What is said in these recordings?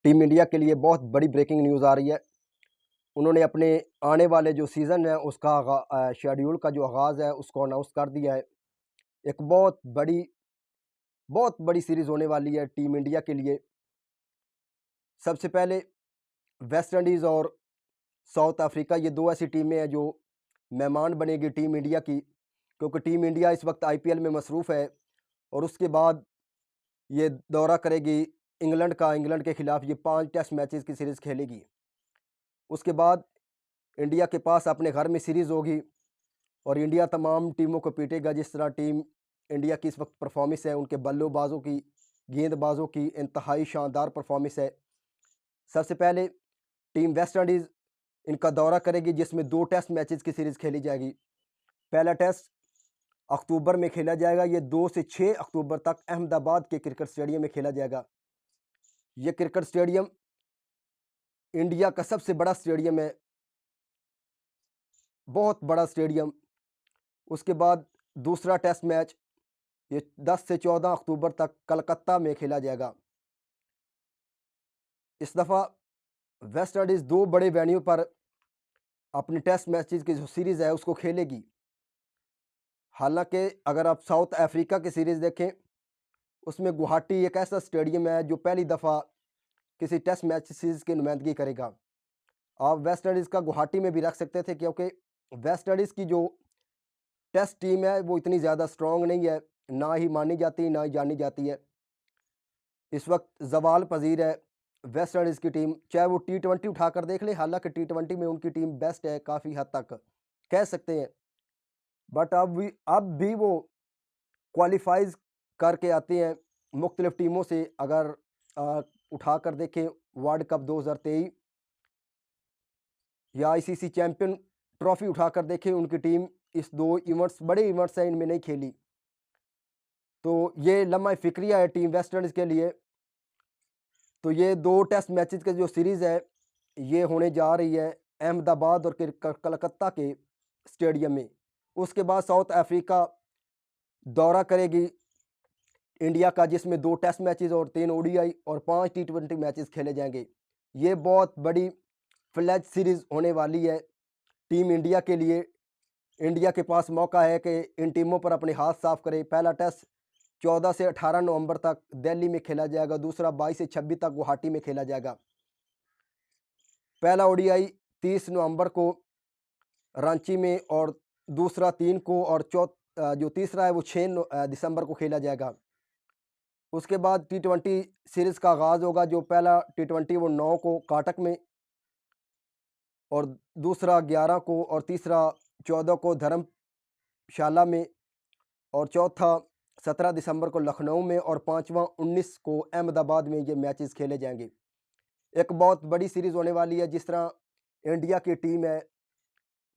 Team India के लिए बहुत बड़ी ब्रेकिंग न्यूज़ आ रही है। उन्होंने अपने आने वाले जो सीज़न है उसका शेड्यूल का जो आगाज़ है उसको अनाउंस कर दिया है। एक बहुत बड़ी सीरीज़ होने वाली है टीम इंडिया के लिए। सबसे पहले वेस्ट इंडीज़ और साउथ अफ्रीका, ये 2 ऐसी टीमें हैं जो मेहमान बनेगी टीम इंडिया की, क्योंकि टीम इंडिया इस वक्त आईपीएल में मसरूफ़ है। और उसके बाद ये दौरा करेगी इंग्लैंड के खिलाफ। ये 5 टेस्ट मैचेस की सीरीज़ खेलेगी। उसके बाद इंडिया के पास अपने घर में सीरीज़ होगी और इंडिया तमाम टीमों को पीटेगा। जिस तरह टीम इंडिया की इस वक्त परफॉर्मेंस है, उनके बल्लेबाजों की, गेंदबाजों की इंतहाई शानदार परफॉर्मेंस है। सबसे पहले टीम वेस्ट इंडीज़ इनका दौरा करेगी, जिसमें 2 टेस्ट मैचेस की सीरीज़ खेली जाएगी। पहला टेस्ट अक्टूबर में खेला जाएगा। ये 2 से 6 अक्टूबर तक अहमदाबाद के क्रिकेट स्टेडियम में खेला जाएगा। ये क्रिकेट स्टेडियम इंडिया का सबसे बड़ा स्टेडियम है, बहुत बड़ा स्टेडियम। उसके बाद दूसरा टेस्ट मैच ये 10 से 14 अक्टूबर तक कलकत्ता में खेला जाएगा। इस दफ़ा वेस्ट इंडीज़ 2 बड़े वेन्यू पर अपने टेस्ट मैचेस की जो सीरीज़ है उसको खेलेगी। हालांकि अगर आप साउथ अफ्रीका की सीरीज़ देखें, उसमें गुवाहाटी एक ऐसा स्टेडियम है जो पहली दफ़ा किसी टेस्ट मैच सीरीज़ की नुमाइंदगी करेगा। आप वेस्ट इंडीज़ का गुवाहाटी में भी रख सकते थे, क्योंकि वेस्ट इंडीज़ की जो टेस्ट टीम है वो इतनी ज़्यादा स्ट्रॉन्ग नहीं है, ना ही मानी जाती ना ही जानी जाती है। इस वक्त ज़वाल पजीर है वेस्ट इंडीज़ की टीम, चाहे वो T20 उठाकर देख ले। हालांकि T20 में उनकी टीम बेस्ट है, काफ़ी हद तक कह सकते हैं। बट अब भी वो क्वालिफाइज करके आते हैं मुख्तलिफ टीमों से। अगर उठाकर देखें वर्ल्ड कप 2023 या आईसीसी चैंपियन ट्रॉफी उठाकर देखें, उनकी टीम इस 2 इवेंट्स, बड़े इवेंट्स हैं, इनमें नहीं खेली। तो ये लम्हा फ़िक्रिया है टीम वेस्ट इंडीज़ के लिए। तो ये 2 टेस्ट मैचेस की जो सीरीज़ है ये होने जा रही है अहमदाबाद और कलकत्ता के स्टेडियम में। उसके बाद साउथ अफ्रीका दौरा करेगी इंडिया का, जिसमें 2 टेस्ट मैचेस और 3 ओडीआई और 5 T20 मैचेस खेले जाएंगे। ये बहुत बड़ी फ्लैज सीरीज़ होने वाली है टीम इंडिया के लिए। इंडिया के पास मौका है कि इन टीमों पर अपने हाथ साफ करे। पहला टेस्ट 14 से 18 नवंबर तक दिल्ली में खेला जाएगा, दूसरा 22 से 26 तक गुवाहाटी में खेला जाएगा। पहला ओडीआई 30 नवंबर को रांची में और दूसरा 3 को और जो तीसरा है वो 6 दिसंबर को खेला जाएगा। उसके बाद T20 सीरीज़ का आगाज़ होगा। जो पहला T20 वो 9 को काटक में और दूसरा 11 को और तीसरा 14 को धर्मशाला में और चौथा 17 दिसंबर को लखनऊ में और पाँचवा 19 को अहमदाबाद में ये मैचेस खेले जाएंगे। एक बहुत बड़ी सीरीज़ होने वाली है। जिस तरह इंडिया की टीम है,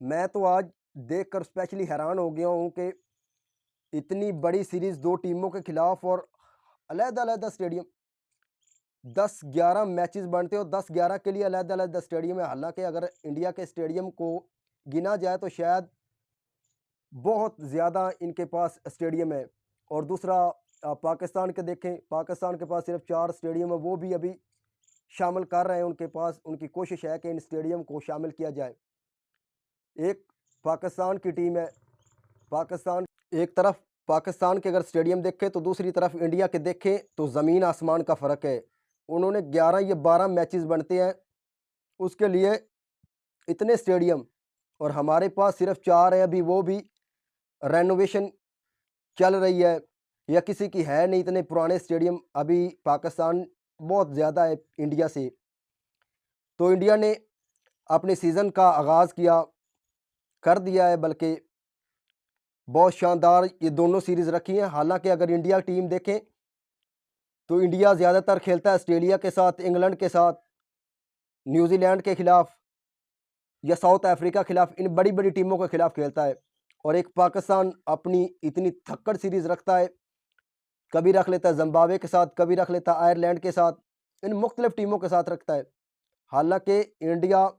मैं तो आज देखकर स्पेशली हैरान हो गया हूँ कि इतनी बड़ी सीरीज़ 2 टीमों के खिलाफ और अलग-अलग स्टेडियम, 10-11 मैचेस बनते हैं और 10-11 के लिए अलग-अलग स्टेडियम है। हालांकि अगर इंडिया के स्टेडियम को गिना जाए तो शायद बहुत ज़्यादा इनके पास स्टेडियम है। और दूसरा पाकिस्तान के देखें, पाकिस्तान के पास सिर्फ 4 स्टेडियम है, वो भी अभी शामिल कर रहे हैं उनके पास। उनकी कोशिश है कि इन स्टेडियम को शामिल किया जाए। एक पाकिस्तान की टीम है, पाकिस्तान एक तरफ पाकिस्तान के अगर स्टेडियम देखें तो दूसरी तरफ इंडिया के देखें तो ज़मीन आसमान का फ़र्क है। उन्होंने 11 या 12 मैचेस बनते हैं उसके लिए इतने स्टेडियम, और हमारे पास सिर्फ 4 है। अभी वो भी रेनोवेशन चल रही है या किसी की है नहीं। इतने पुराने स्टेडियम अभी पाकिस्तान बहुत ज़्यादा है इंडिया से। तो इंडिया ने अपने सीज़न का आगाज़ कर दिया है, बल्कि बहुत शानदार ये दोनों सीरीज़ रखी हैं। हालांकि अगर इंडिया टीम देखें तो इंडिया ज़्यादातर खेलता है ऑस्ट्रेलिया के साथ, इंग्लैंड के साथ, न्यूजीलैंड के खिलाफ या साउथ अफ्रीका के खिलाफ, इन बड़ी बड़ी टीमों के खिलाफ खेलता है। और एक पाकिस्तान अपनी इतनी थक्कड़ सीरीज़ रखता है, कभी रख लेता है जिम्बाब्वे के साथ, कभी रख लेता है आयरलैंड के साथ, इन मुख्तलिफ टीमों के साथ रखता है। हालांकि इंडिया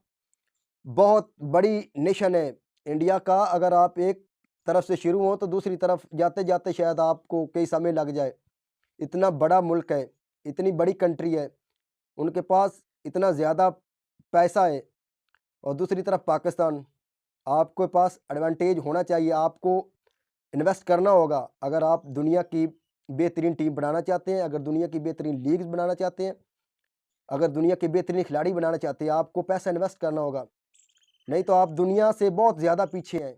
बहुत बड़ी नेशन है। इंडिया का अगर आप एक तरफ से शुरू हो तो दूसरी तरफ जाते जाते शायद आपको कई समय लग जाए। इतना बड़ा मुल्क है, इतनी बड़ी कंट्री है। उनके पास इतना ज़्यादा पैसा है, और दूसरी तरफ पाकिस्तान। आपके पास एडवांटेज होना चाहिए, आपको इन्वेस्ट करना होगा। अगर आप दुनिया की बेहतरीन टीम बनाना चाहते हैं, अगर दुनिया की बेहतरीन लीग्स बनाना चाहते हैं, अगर दुनिया के बेहतरीन खिलाड़ी बनाना चाहते हैं, आपको पैसा इन्वेस्ट करना होगा। नहीं तो आप दुनिया से बहुत ज़्यादा पीछे हैं।